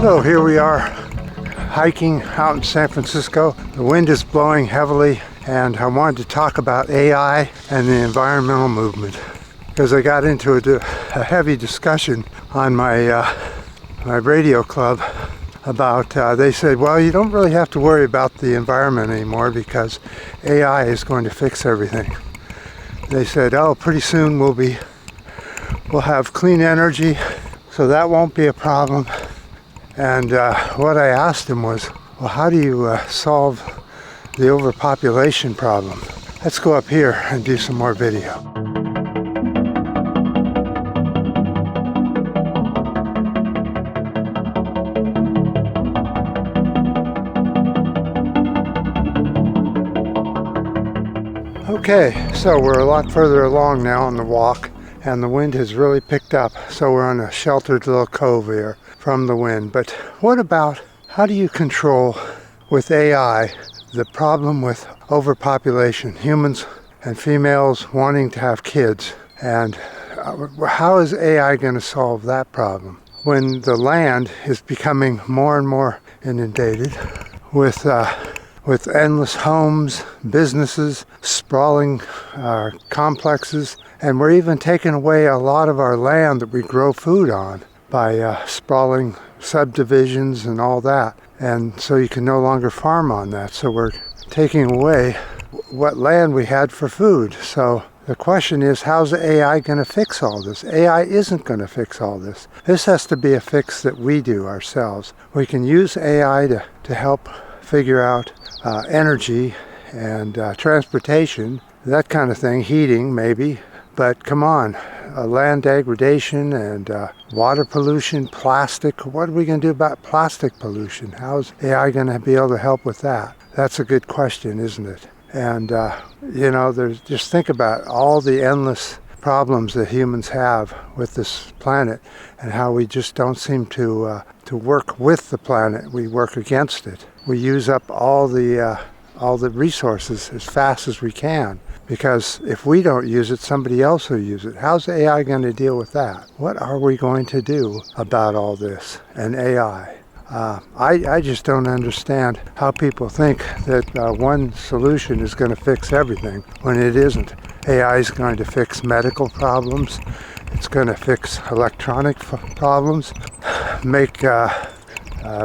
So here we are hiking out in San Francisco. The wind is blowing heavily, and I wanted to talk about AI and the environmental movement because I got into a heavy discussion on my radio club about, they said, well, you don't really have to worry about the environment anymore because AI is going to fix everything. They said, oh, pretty soon we'll have clean energy, so that won't be a problem. And what I asked him was, well, how do you solve the overpopulation problem? Let's go up here and do some more video. Okay, so we're a lot further along now on the walk, and the wind has really picked up, so we're on a sheltered little cove here from the wind. But what about, how do you control with AI the problem with overpopulation, humans and females wanting to have kids? And how is AI going to solve that problem when the land is becoming more and more inundated with endless homes, businesses, sprawling complexes, and we're even taking away a lot of our land that we grow food on by sprawling subdivisions and all that. And so you can no longer farm on that. So we're taking away what land we had for food. So the question is, how's AI going to fix all this? AI isn't going to fix all this. This has to be a fix that we do ourselves. We can use AI to help figure out energy and transportation, that kind of thing, heating maybe. But come on, land degradation and water pollution, plastic. What are we going to do about plastic pollution? How's AI going to be able to help with that? That's a good question, isn't it? And, just think about all the endless problems that humans have with this planet and how we just don't seem to work with the planet. We work against it. We use up all the resources as fast as we can, because if we don't use it, somebody else will use it. How's AI going to deal with that? What are we going to do about all this and AI? I just don't understand how people think that one solution is going to fix everything when it isn't. AI is going to fix medical problems. It's going to fix electronic problems, make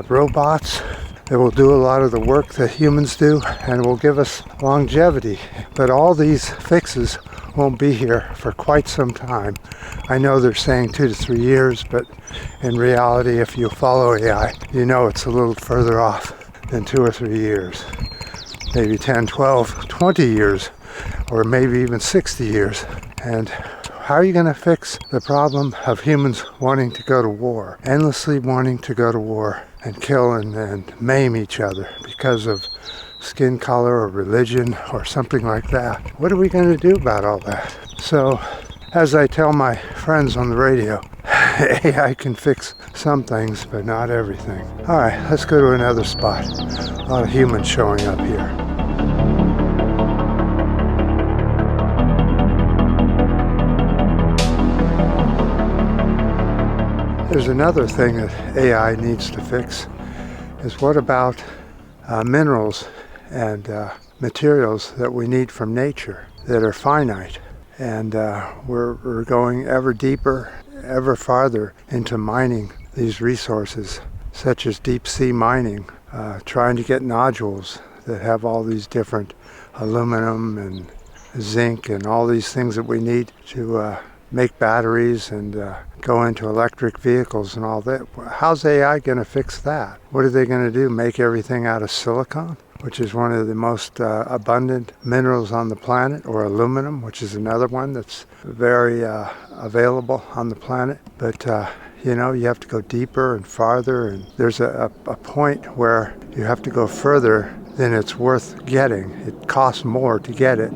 robots that will do a lot of the work that humans do and will give us longevity. But all these fixes won't be here for quite some time. I know they're saying 2 to 3 years, but in reality, if you follow AI, you know it's a little further off than 2 or 3 years. Maybe 10, 12, 20 years, or maybe even 60 years. And how are you going to fix the problem of humans wanting to go to war, endlessly wanting to go to war and kill and maim each other because of skin color or religion or something like that? What are we going to do about all that? So, as I tell my friends on the radio, AI can fix some things, but not everything. All right, let's go to another spot. A lot of humans showing up here. There's another thing that AI needs to fix, is what about minerals and materials that we need from nature that are finite. And we're going ever deeper, ever farther into mining these resources, such as deep sea mining, trying to get nodules that have all these different aluminum and zinc and all these things that we need to make batteries and go into electric vehicles and all that. How's AI going to fix that? What are they going to do? Make everything out of silicon, which is one of the most abundant minerals on the planet, or aluminum, which is another one that's very available on the planet. But you have to go deeper and farther, and there's a point where you have to go further than it's worth getting. It costs more to get it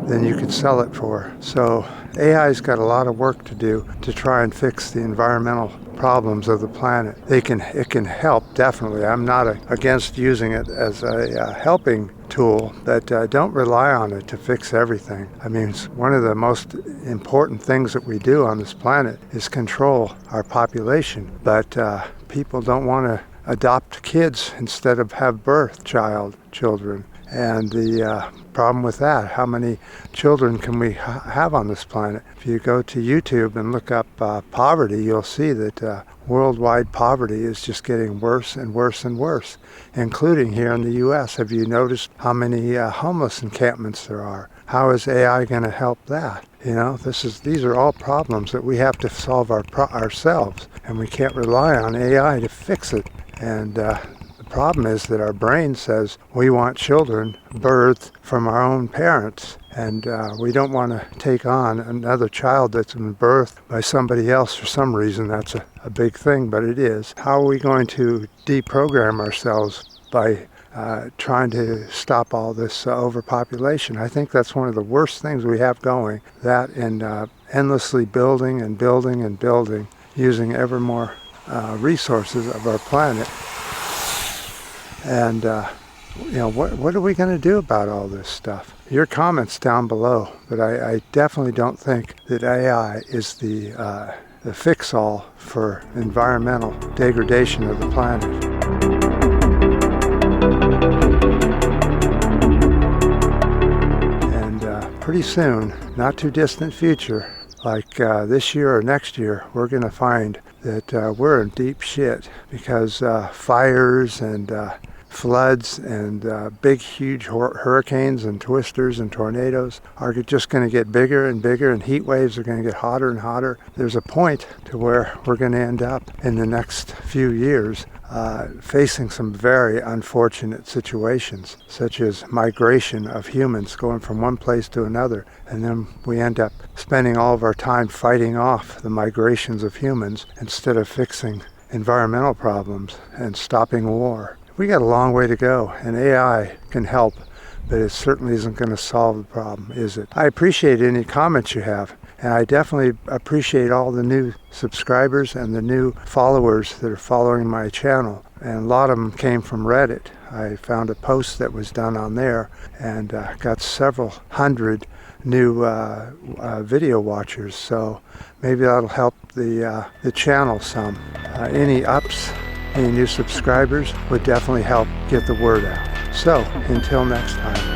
than you could sell it for. So AI's got a lot of work to do to try and fix the environmental problems of the planet. It can help, definitely. I'm not against using it as a helping tool, but don't rely on it to fix everything. I mean, it's one of the most important things that we do on this planet is control our population, but people don't want to adopt kids instead of have children. And the problem with that, how many children can we have on this planet? If you go to YouTube and look up poverty, you'll see that worldwide poverty is just getting worse and worse and worse, including here in the U.S. Have you noticed how many homeless encampments there are? How is AI going to help that? You know, these are all problems that we have to solve ourselves, and we can't rely on AI to fix it. And the problem is that our brain says we want children birthed from our own parents, and we don't want to take on another child that's been birthed by somebody else. For some reason, that's a big thing, but it is. How are we going to deprogram ourselves by trying to stop all this overpopulation? I think that's one of the worst things we have going, that and endlessly building and building and building, using ever more resources of our planet. And what are we going to do about all this stuff? Your comments down below, but I definitely don't think that AI is the fix-all for environmental degradation of the planet. And pretty soon, not too distant future, like this year or next year, we're going to find that we're in deep shit because fires and floods and big, huge hurricanes and twisters and tornadoes are just going to get bigger and bigger, and heat waves are going to get hotter and hotter. There's a point to where we're going to end up in the next few years facing some very unfortunate situations, such as migration of humans going from one place to another, and then we end up spending all of our time fighting off the migrations of humans instead of fixing environmental problems and stopping war. We got a long way to go, and AI can help, but it certainly isn't going to solve the problem, is it? I appreciate any comments you have, and I definitely appreciate all the new subscribers and the new followers that are following my channel, and a lot of them came from Reddit. I found a post that was done on there and got several hundred new video watchers, so maybe that'll help the channel some. Any ups, any new subscribers would definitely help get the word out. So, until next time.